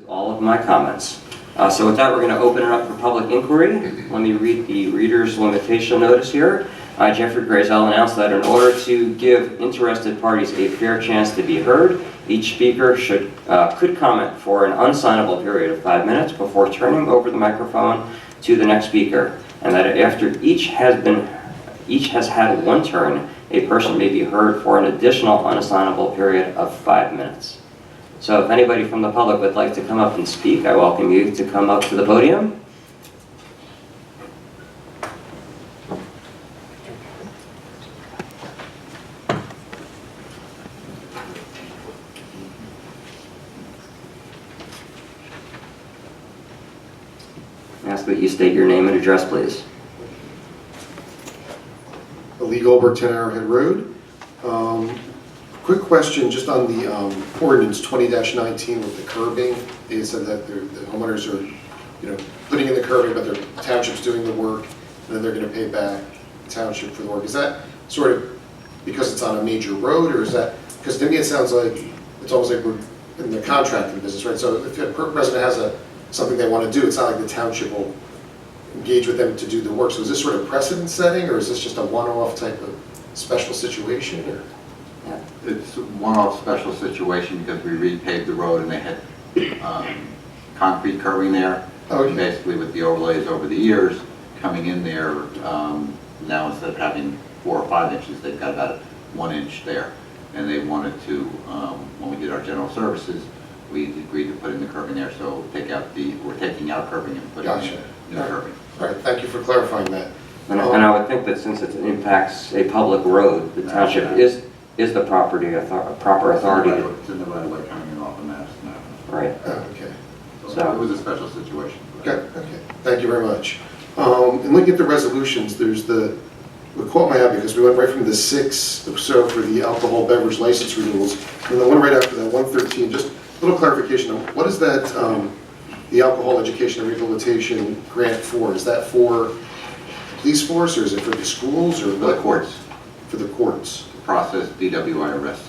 all of my comments. So with that, we're going to open it up for public inquiry. Let me read the reader's limitation notice here. Jeffrey Grazel announced that in order to give interested parties a fair chance to be heard, each speaker could comment for an unsignable period of 5 minutes before turning over the microphone to the next speaker, and that after each has had one turn, a person may be heard for an additional unassignable period of 5 minutes. So if anybody from the public would like to come up and speak, I welcome you to come up to the podium. Ask that you state your name and address, please. Lee Goldberg, 10 Arrowhead Road. Quick question just on the ordinance 20-19 with the curbing. They said that the homeowners are, putting in the curbing, but their township's doing the work, and then they're going to pay back the township for the work. Is that sort of because it's on a major road, or is that because to me it sounds like it's almost like we're in the contracting business, right? So if a resident has something they want to do, it's not like the township will engage with them to do the work. So is this sort of precedent setting, or is this just a one-off type of special situation? Or? It's a one-off special situation because we repaved the road and they had concrete curbing there. Okay. Basically with the overlays over the years coming in there, now instead of having 4 or 5 inches, they've got about 1 inch there. And they wanted to, when we did our general services, we agreed to put in the curbing there. So we're taking out curbing and putting in new curbing. All right, thank you for clarifying that. And I would think that since it impacts a public road, the township is the proper authority. It's in the right of way coming in off of Mass now. Right. Okay. So it was a special situation. Okay. Thank you very much. And looking at the resolutions, there's what caught my eye because we went right from the 6 or so for the alcohol beverage license renewals, and the one right after that, 113, just a little clarification on what is that, the alcohol education and rehabilitation grant for? Is that for the police force, or is it for the schools, or For the courts. For the courts. Process DWI arrests.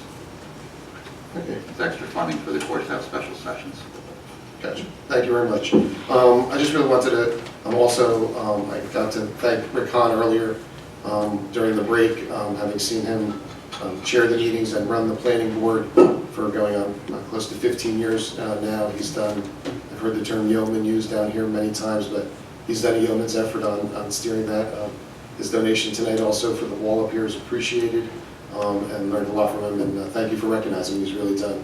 Okay. It's extra funding for the courts to have special sessions. Gotcha. Thank you very much. I just really wanted to, I got to thank Rick Hahn earlier during the break, having seen him chair the meetings and run the planning board for going on close to 15 years now. I've heard the term yeoman used down here many times, but he's done a yeoman's effort on steering that. His donation tonight also for the wall up here is appreciated, and learned a lot from him, and thank you for recognizing him. He's really done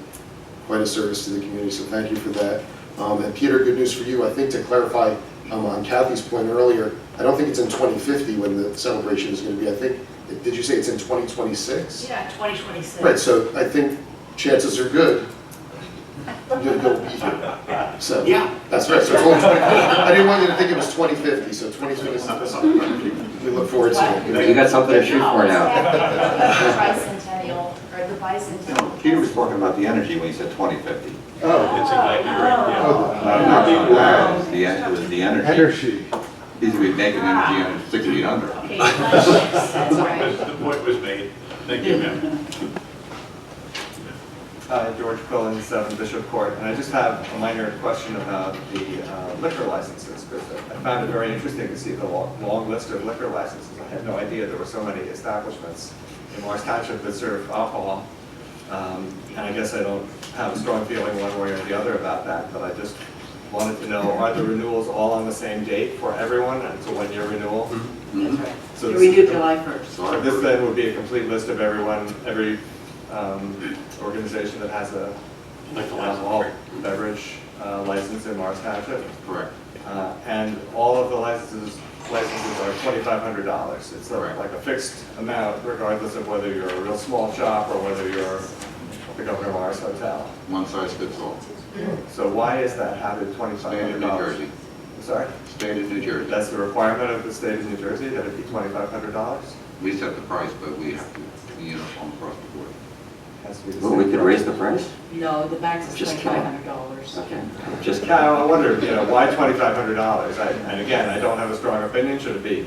quite a service to the community, so thank you for that. And Peter, good news for you. I think to clarify on Kathy's point earlier, I don't think it's in 2050 when the celebration is going to be. I think, did you say it's in 2026? Yeah, 2026. Right, so I think chances are good you'll be here. So, Yeah. That's right. So it's only 20, I didn't want you to think it was 2050, so 2026. We look forward to it. You got something to shoot for now. Tricentennial, or the bicentennial. Peter was talking about the energy when he said 2050. Oh, It's exactly right, It was the energy. energy. He's going to be making energy 6 feet under. Okay, that's right. The point was made. Thank you, ma'am. George Quillen, 7 Bishop Court, and I just have a minor question about the liquor licenses, because I found it very interesting to see the long list of liquor licenses. I had no idea there were so many establishments in Morris Township that serve alcohol, and I guess I don't have a strong feeling one way or the other about that, but I just wanted to know, are the renewals all on the same date for everyone, and it's a 1-year renewal? That's right. So You renew July 1st. So this then would be a complete list of everyone, every organization that has a alcohol beverage license in Morris Township. Correct. And all of the licenses are $2,500. It's like a fixed amount regardless of whether you're a real small shop or whether you're the Governor Morris Hotel. One size fits all. So why is that? How did $2,500? State of New Jersey. I'm sorry? State of New Jersey. That's the requirement of the state of New Jersey, that it be $2,500? We set the price, but we have to be uniform across the board. Has to be the Well, we same could price. raise the price? No, the max is Just kidding. $2,500. Okay. Just Yeah, I wonder, why $2,500? And again, I don't have a strong opinion. Should it be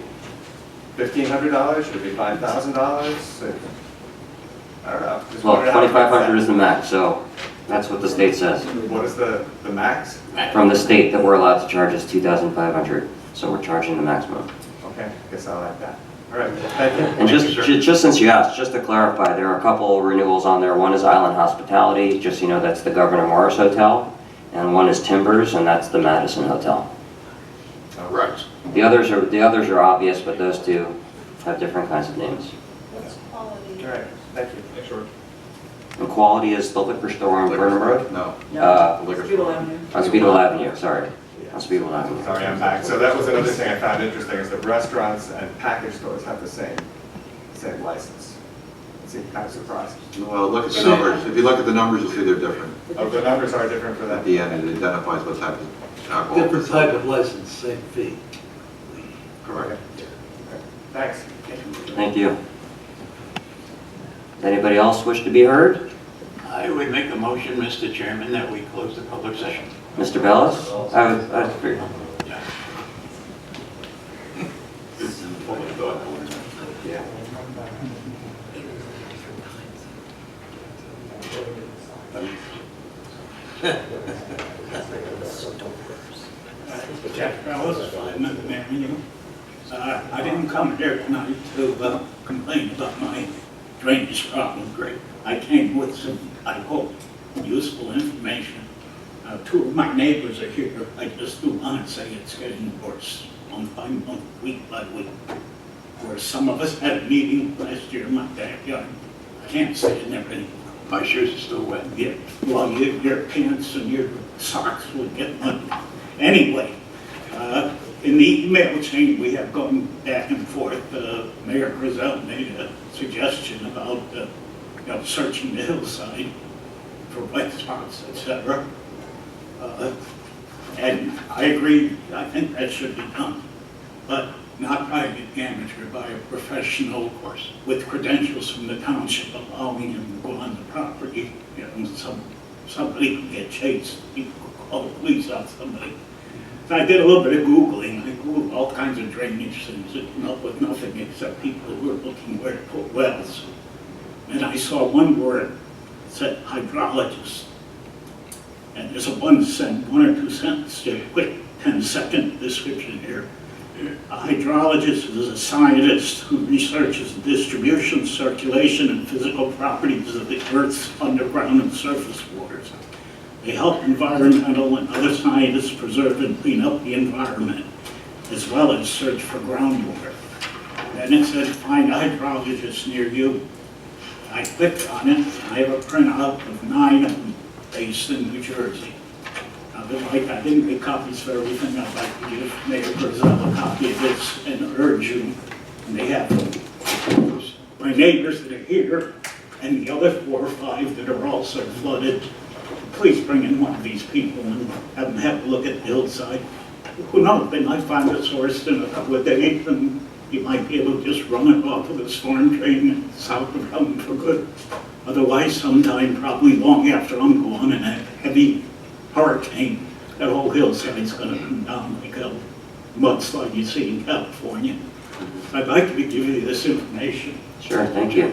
$1,500? Should it be $5,000? I don't know. Just Well, wondered how it makes 2,500 sense. is the max, so That's what the state says. What is the max? From the state that we're allowed to charge is $2,500, so we're charging the maximum. Okay, guess I like that. All right, thank you. And just since you asked, just to clarify, there are a couple renewals on there. One is Island Hospitality, just so you know, that's the Governor Morris Hotel. And one is Timbers, and that's the Madison Hotel. Right. The others are obvious, but those two have different kinds of names. All right, thank you. Thanks, George. And Quality is the liquor store on Burnham Road? No. Uh, Speedwell Avenue. On Speedwell Avenue, sorry. On Speedwell Avenue. Sorry, I'm back. So that was another thing I found interesting, is that restaurants and package stores have the same license. It seemed kind of surprising. Well, look at the numbers. If you look at the numbers, you'll see they're different. Oh, the numbers are different for At that. the end, it identifies what type of alcohol. Different type of license, same fee. Correct. Thanks. Thank you. Does anybody else wish to be heard? I would make a motion, Mr. Chairman, that we close the public session. Mr. Bellis? I agree. Yeah. Jeff Bellis, 5 Minute Avenue. I didn't come here tonight to complain about my drainage problem. Great. I came with some, I hope, useful information. Two of my neighbors are here. I just do want to say it's getting worse month by month, week by week. Where some of us had a meeting last year in my backyard. I can't say it never anymore. My shoes are still wet. Yeah, well, your pants and your socks would get muddy. Anyway, in the email chain we have going back and forth, Mayor Griselle made a suggestion about searching the hillside for wet spots, etc. And I agree, I think that should be done, but not by an amateur, by a professional, of course, with credentials from the township allowing him to go on the property. Somebody could get chased, people could call the police on somebody. So I did a little bit of Googling. I Googled all kinds of drainage things and came up with nothing except people who were looking where to put wells. And I saw one word that said hydrologist. And there's a one or two sentence, quick 10-second description here. A hydrologist is a scientist who researches the distribution, circulation, and physical properties of the Earth's underground and surface waters. They help environmental and other scientists preserve and clean up the environment, as well as search for groundwater. And it said, find a hydrologist near you. I clicked on it, and I have a printout of 9 of them based in New Jersey. I didn't make copies for everything. I'd like to give Mayor Griselle a copy of this and urge you, and they have my neighbors that are here, and the other 4 or 5 that are also flooded. Please bring in one of these people and have them have a look at the hillside. Who knows, they might find a source in a couple of days, and you might be able to just run it off of the storm drain south of Helen for good. Otherwise, sometime, probably long after I'm gone, and a heavy hurricane, that whole hillside's gonna come down like a mudslide you see in California. I'd like to give you this information. Sure, thank you.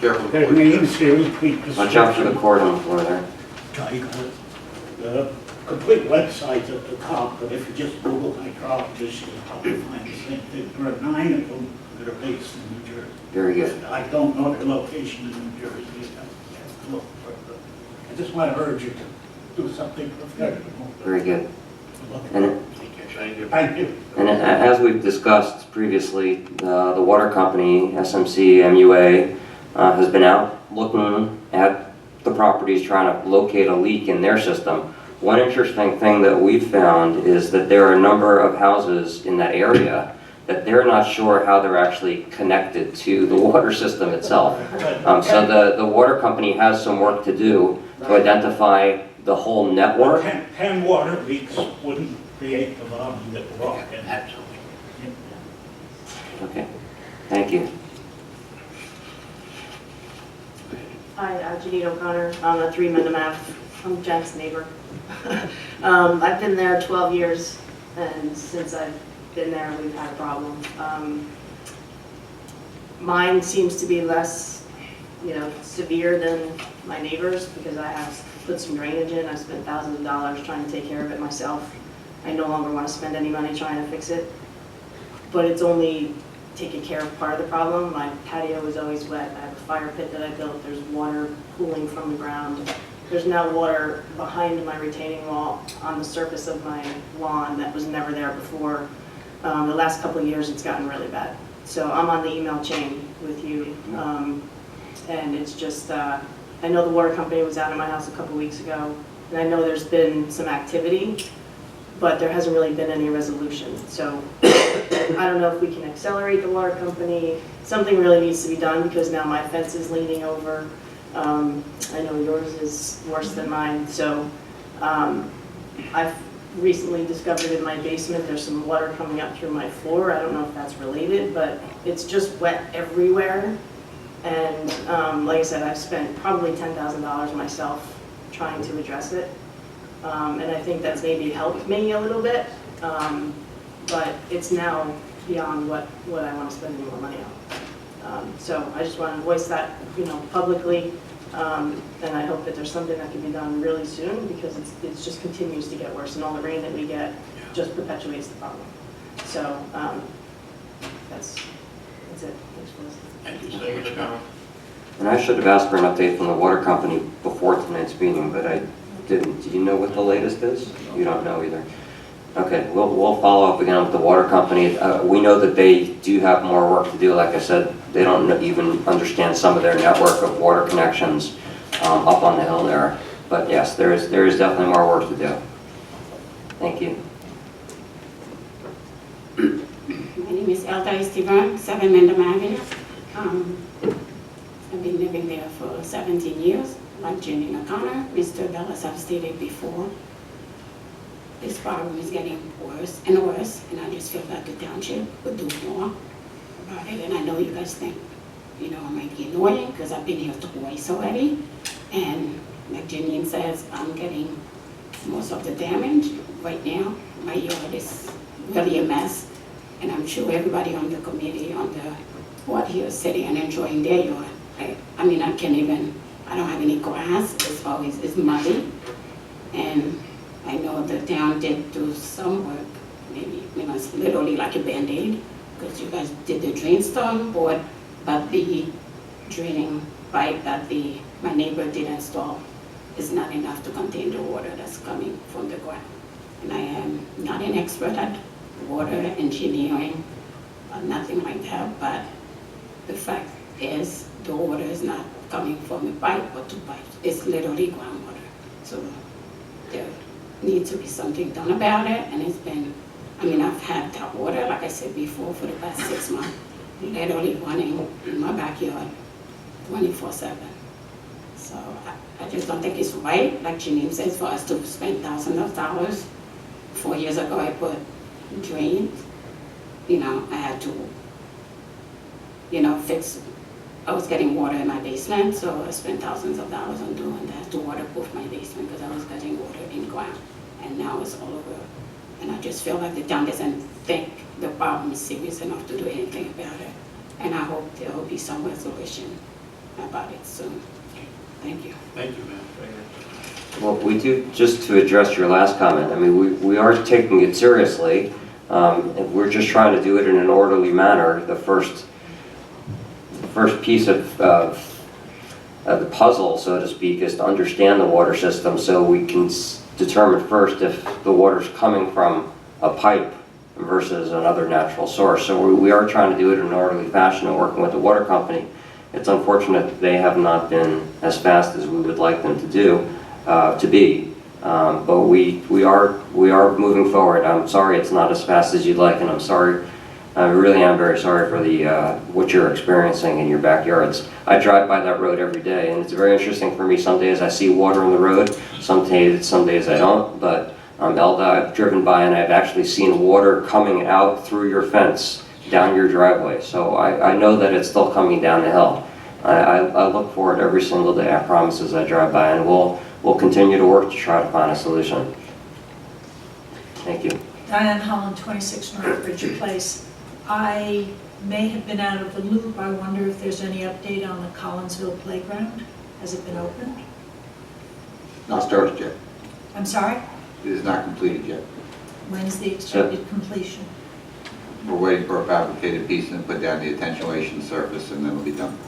Careful. Their names here, repeat the Watch out for the cord on the floor there. The complete website's at the top, but if you just Google hydrologist, you'll probably find the same thing. There are 9 of them that are based in New Jersey. Very good. I don't know their location in New Jersey. I just want to urge you to do something professional. Very good. And Thank you. And as we've discussed previously, the water company, SMC MUA, has been out looking at the properties, trying to locate a leak in their system. One interesting thing that we've found is that there are a number of houses in that area that they're not sure how they're actually connected to the water system itself. So the water company has some work to do to identify the whole network. 10 water leaks wouldn't create the volume that we're all in. Absolutely. Okay, thank you. Hi, Janine O'Connor. I'm a 3 Mendham Ave. I'm Jack's neighbor. I've been there 12 years, and since I've been there, we've had a problem. Mine seems to be less severe than my neighbors because I have put some drainage in. I spent thousands of dollars trying to take care of it myself. I no longer want to spend any money trying to fix it. But it's only taking care of part of the problem. My patio is always wet. I have a fire pit that I built. There's water pooling from the ground. There's now water behind my retaining wall on the surface of my lawn that was never there before. The last couple of years, it's gotten really bad. So I'm on the email chain with you. And it's just, I know the water company was out at my house a couple weeks ago, and I know there's been some activity, but there hasn't really been any resolution. So I don't know if we can accelerate the water company. Something really needs to be done because now my fence is leaning over. I know yours is worse than mine. So I've recently discovered in my basement there's some water coming up through my floor. I don't know if that's related, but it's just wet everywhere. And like I said, I've spent probably $10,000 myself trying to address it. And I think that's maybe helped me a little bit. But it's now beyond what I want to spend any more money on. So I just want to voice that, publicly. And I hope that there's something that can be done really soon because it just continues to get worse, and all the rain that we get just perpetuates the problem. So that's it. Thanks for listening. Thank you, Mr. Chairman. And I should have asked for an update from the water company before tonight's meeting, but I didn't. Do you know what the latest is? You don't know either. Okay, we'll follow up again with the water company. We know that they do have more work to do. Like I said, they don't even understand some of their network of water connections up on the hill there. But yes, there is definitely more work to do. Thank you. My name is Elda Esteban, 7 Mendham Avenue. I've been living there for 17 years. Like Jenny O'Connor, Mr. Bellas have stated before, this problem is getting worse and worse, and I just feel that the township would do more about it. And I know you guys think, it might be annoying because I've been here twice already. And like Janine says, I'm getting most of the damage right now. My yard is really a mess. And I'm sure everybody on the committee, on the board here is sitting and enjoying their yard. I don't have any grass. It's muddy. And I know the town did do some work, maybe, it's literally like a Band-Aid, because you guys did the drain storm board, but the draining pipe that my neighbor did install is not enough to contain the water that's coming from the ground. And I am not an expert at water engineering or nothing like that, but the fact is the water is not coming from a pipe or two pipes. It's literally groundwater. So there needs to be something done about it, and it's been, I've had that water, like I said before, for the past 6 months, literally running in my backyard 24/7. So I just don't think it's right, like Janine says, for us to spend thousands of dollars. 4 years ago, I put drains. I had to, fix. I was getting water in my basement, so I spent thousands of dollars on doing that to waterproof my basement because I was getting water in ground, and now it's all over. And I just feel like the town doesn't think the problem is serious enough to do anything about it. And I hope there will be some resolution about it soon. Thank you. Thank you, ma'am. Well, we do, just to address your last comment, we are taking it seriously. And we're just trying to do it in an orderly manner. The first piece of the puzzle, so to speak, is to understand the water system so we can determine first if the water's coming from a pipe versus another natural source. So we are trying to do it in an orderly fashion and working with the water company. It's unfortunate that they have not been as fast as we would like them to be. But we are moving forward. I'm sorry it's not as fast as you'd like, and I really am very sorry for what you're experiencing in your backyards. I drive by that road every day, and it's very interesting for me. Some days I see water on the road, some days I don't. But Elda, I've driven by and I've actually seen water coming out through your fence down your driveway. So I know that it's still coming down the hill. I look for it every single day. I promise as I drive by, and we'll continue to work to try to find a solution. Thank you. Diane Holland, 26 North Bridger Place. I may have been out of the loop. I wonder if there's any update on the Collinsville playground? Has it been opened? Not started yet. I'm sorry? It is not completed yet. When's the expected completion? We're waiting for a fabricated piece and put down the attenuation surface, and then it'll be done.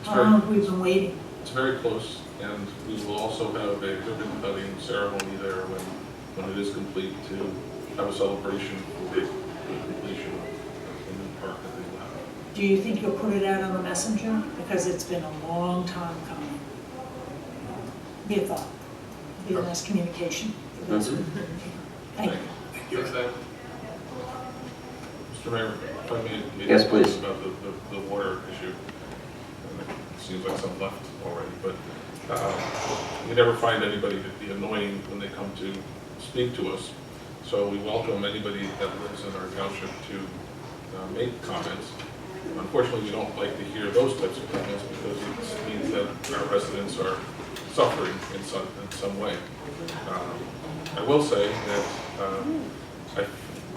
How long have we been waiting? It's very close, and we will also have a ribbon cutting ceremony there when it is complete to have a celebration for the completion of the new park that they will have. Do you think you'll put it out on the messenger? Because it's been a long time coming. Be a thought. Be a nice communication for those who couldn't hear. Thank you. Thanks, Dan. Mr. Mayor, if I may. Yes, please. About the water issue. And it seems like some left already, but we never find anybody to be annoying when they come to speak to us. So we welcome anybody that lives in our township to make comments. Unfortunately, we don't like to hear those types of comments because it means that our residents are suffering in some way. I will say that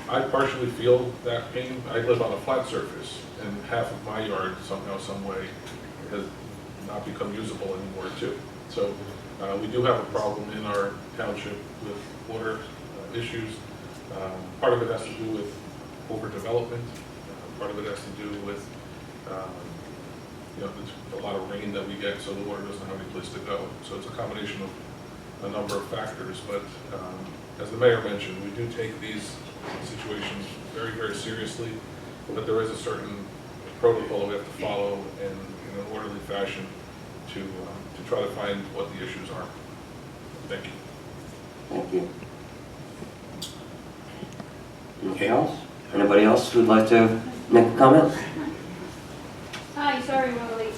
I partially feel that pain. I live on a flat surface, and half of my yard somehow, some way, has not become usable anymore too. So we do have a problem in our township with water issues. Part of it has to do with overdevelopment. Part of it has to do with a lot of rain that we get, so the water doesn't have any place to go. So it's a combination of a number of factors. But as the mayor mentioned, we do take these situations very, very seriously. But there is a certain protocol we have to follow in an orderly fashion to try to find what the issues are. Thank you. Thank you. Anything else? Anybody else who'd like to make a comment? Hi, sorry we're late.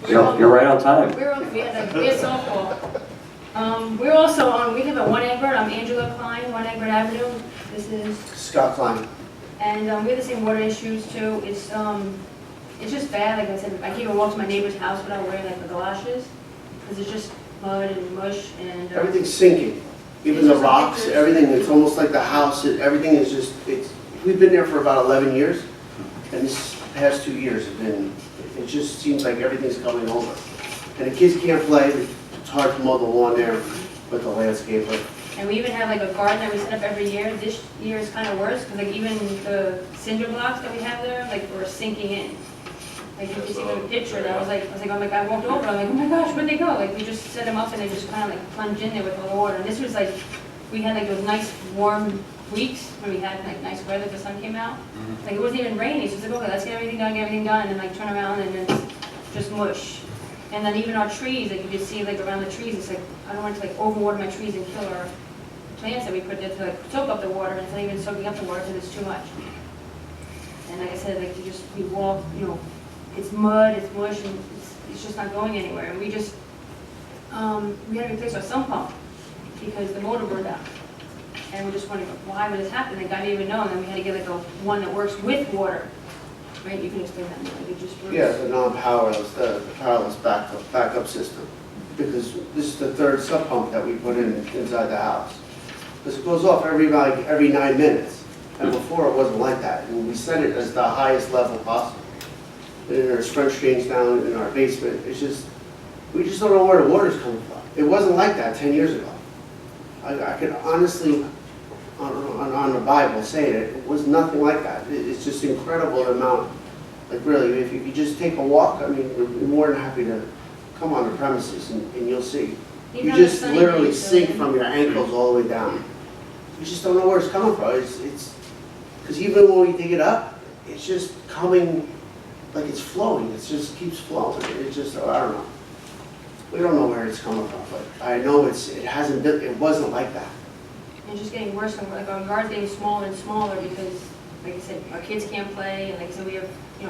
You're right on time. We're softball. We're also on, we live at 1 Egbert. I'm Angela Klein, 1 Egbert Avenue. This is, Scott Klein. and we have the same water issues too. It's just bad. Like I said, I can't even walk to my neighbor's house without wearing like the galoshes because it's just mud and mush and. Everything's sinking, even the rocks, everything. It's almost like the house. Everything is just. We've been there for about 11 years, and this past 2 years have been. It just seems like everything's coming over, and the kids can't play. It's hard to mow the lawn there with the landscaper. And we even have like a garden that we set up every year. This year is kind of worse because like even the cinder blocks that we have there, like we're sinking in. Like you can see from the picture, that I was like, I walked over, I'm like, oh my gosh, where'd they go? Like we just set them up and they just kind of like plunge in there with the water. And this was like, we had like those nice warm weeks when we had like nice weather, the sun came out. Like it wasn't even rainy, so it's like, okay, let's get everything done, and then like turn around and it's just mush. And then even our trees, like you just see like around the trees, it's like, I don't want to like overwater my trees and kill our plants that we put there to like soak up the water, and it's not even soaking up the water because it's too much. And like I said, like we walk, it's mud, it's mush, and it's just not going anywhere. And we just, we had to replace our sump pump because the motor burned out. And we're just wondering, why would this happen? Like I didn't even know, and then we had to get like one that works with water. Right, you can explain that more. Like it just works. Yeah, the non-powerless, the powerless backup system. Because this is the third sub pump that we put inside the house. Because it goes off every 9 minutes. And before it wasn't like that. And we set it as the highest level possible. And there's French drains down in our basement. It's just, we just don't know where the water's coming from. It wasn't like that 10 years ago. I could honestly, on the Bible, say it was nothing like that. It's just incredible the amount. Like really, if you just take a walk, I mean, we're more than happy to come on the premises and you'll see. You just literally sink from your ankles all the way down. You just don't know where it's coming from. It's because even when we dig it up, it's just coming like it's flowing. It just keeps flowing. It's just, I don't know. We don't know where it's coming from, but I know it wasn't like that. And it's just getting worse and like our yard's getting smaller and smaller because, like I said, our kids can't play, and like I said, we have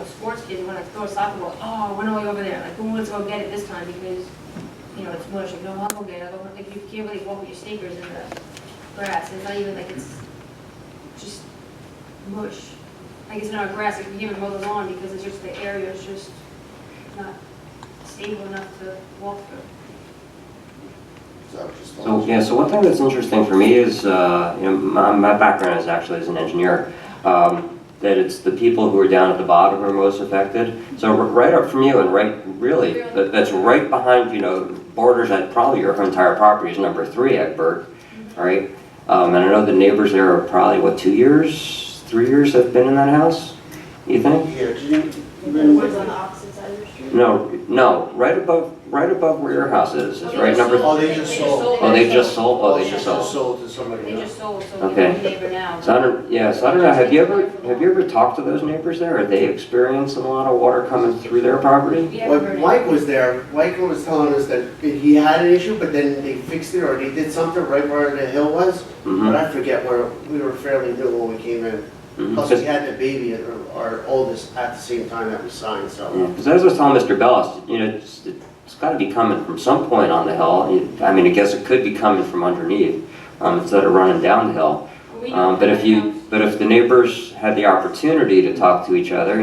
sports kids who want to throw a soccer ball. Oh, when are we over there? Like, let's go get it this time because it's mush. Like, no, I'll go get it. Like you can't really walk with your sneakers in the grass. It's not even like it's just mush. Like it's in our grass. Like we can't even mow the lawn because it's just the area is just not stable enough to walk through. So just. So, yeah, so one thing that's interesting for me is, my background is actually as an engineer, that it's the people who are down at the bottom who are most affected. So right up from you and really, that's right behind, borders at probably your entire property is number 3 Egbert, right? And I know the neighbors there are probably, what, 2 years, 3 years have been in that house, you think? Here, do you, The ones on the opposite side of the street? No, right above where your house is right number. Oh, they just sold. Oh, they just sold, oh, they just Just sold. sold to somebody They else. just sold, so Okay. we neighbor now. So I don't know, have you ever talked to those neighbors there? Are they experiencing a lot of water coming through their property? We haven't heard When it. Mike was there, Mike was telling us that he had an issue, but then they fixed it, or they did something right where the hill was. But I forget where, we were fairly new when we came in. Plus, we had the baby, our oldest, at the same time that we signed, so. Because as I was telling Mr. Bellis, it's got to be coming from some point on the hill. I mean, I guess it could be coming from underneath instead of running down the hill. We know But that if the neighbors had the opportunity to talk to each other,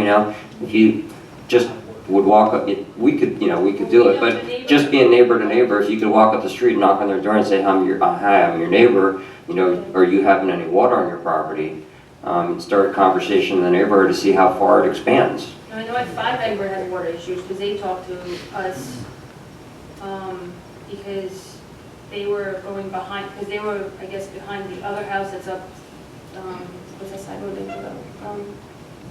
if you just would walk up, we could do it. But just being neighbor to neighbor, if you could walk up the street, knock on their door, and say, "Hi, I'm your neighbor. Are you having any water on your property?" Start a conversation in the neighborhood to see how far it expands. I know at 5 Egbert has water issues because they talked to us, because they were going behind, because they were, I guess, behind the other house that's up, what's that side road they go?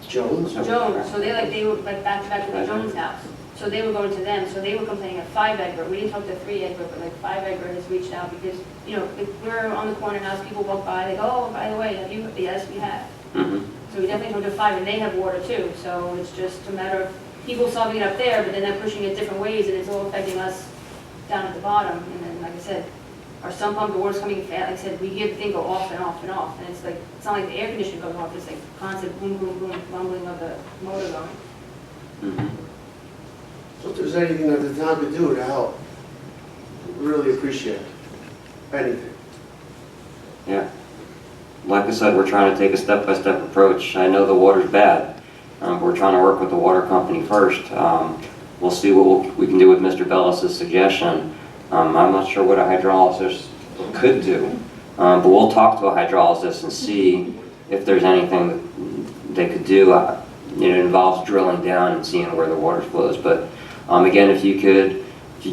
Jones? Jones, so they were like back to back to the Jones house. So they were going to them, so they were complaining at 5 Egbert. We didn't talk to 3 Egbert, but like 5 Egbert has reached out because, if we're on the corner house, people walk by, they go, "Oh, by the way, have you?" Yes, we have. So we definitely talked to 5, and they have water too, so it's just a matter of people solving it up there, but then they're pushing it different ways, and it's all affecting us down at the bottom. And then, like I said, our sump pump, the water's coming fast. Like I said, we hear the thing go off and off and off, and it's not like the air conditioner goes off, it's like constant boom, boom, boom, rumbling of the motor going. So if there's anything that the town could do to help, really appreciate it. Anything. Yeah. Like I said, we're trying to take a step-by-step approach. I know the water's bad. We're trying to work with the water company first. We'll see what we can do with Mr. Bellis' suggestion. I'm not sure what a hydrologist could do, but we'll talk to a hydrologist and see if there's anything that they could do. It involves drilling down and seeing where the water flows. But again, if you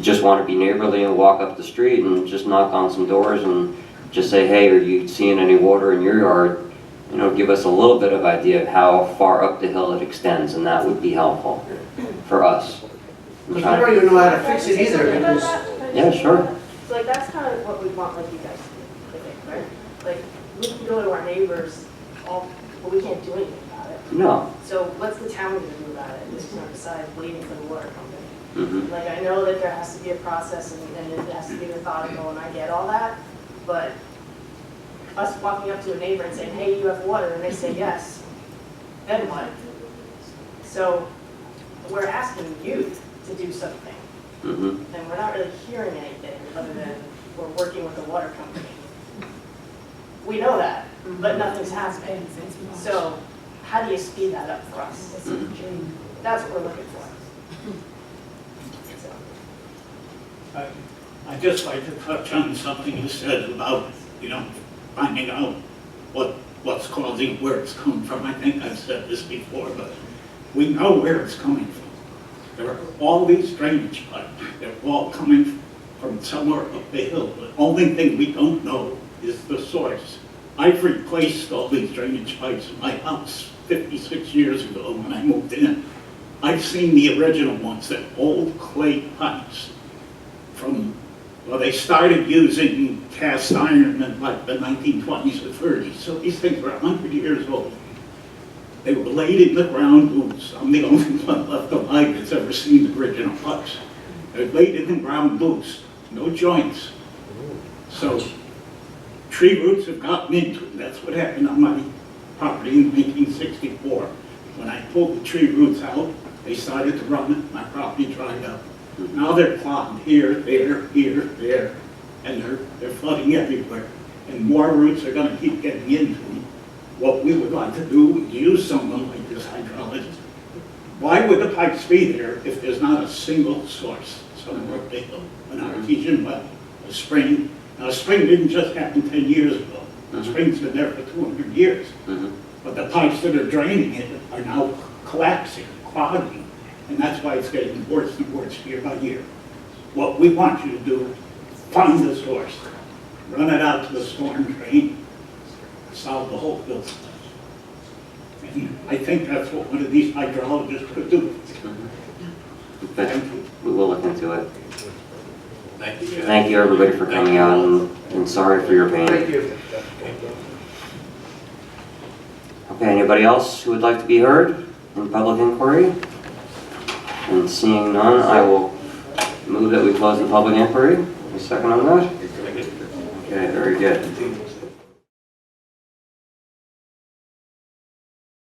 just want to be neighborly and walk up the street and just knock on some doors and just say, "Hey, are you seeing any water in your yard?" Give us a little bit of idea of how far up the hill it extends, and that would be helpful for us. Because I don't even know how to fix it either, because, Yeah, sure. So like, that's kind of what we want, like you guys to do, I think, right? Like, we can go to our neighbors, but we can't do anything about it. No. So what's the town gonna do about it, besides waiting for the water company? Mm-hmm. Like, I know that there has to be a process and it has to be methodical, and I get all that, but us walking up to a neighbor and saying, "Hey, you have water," and they say yes, then what? So we're asking you to do something, Mm-hmm. and we're not really hearing anything other than we're working with the water company. We know that, but nothing's happening. So how do you speed that up for us? That's what we're looking for. So. I'd just like to touch on something you said about, finding out what's causing, where it's coming from. I think I've said this before, but we know where it's coming from. There are all these drainage pipes. They're all coming from somewhere up the hill. The only thing we don't know is the source. I've replaced all these drainage pipes in my house 56 years ago when I moved in. I've seen the original ones, that old clay pipes from, they started using cast iron in like the 1920s or 30s, so these things were 100 years old. They were laid in the ground loose. I'm the only one left alive that's ever seen the original pipes. They're laid in the ground loose, no joints. So tree roots have gotten into it. That's what happened on my property in 1964. When I pulled the tree roots out, they started to run, my property dried up. Now they're clogged here, there, and they're flooding everywhere. And more roots are gonna keep getting into them. What we would like to do is use someone like this hydrologist. Why would the pipes be there if there's not a single source somewhere up the hill, an artesian well, a the spring. Now, the spring didn't just happen 10 years ago. The spring's been there for 200 years. But the pipes that are draining it are now collapsing, clogging, and that's why it's getting worse and worse year by year. What we want you to do, find the source, run it out to the storm drain, solve the whole bill. And I think that's what one of these hydrologists could do. But we will look into it. Thank you, Jeff. Thank you, everybody, for coming out, and sorry for your pain. Thank you. Okay, anybody else who would like to be heard in public inquiry? And seeing none, I will move that we close the public inquiry. A second on that? Okay, very good.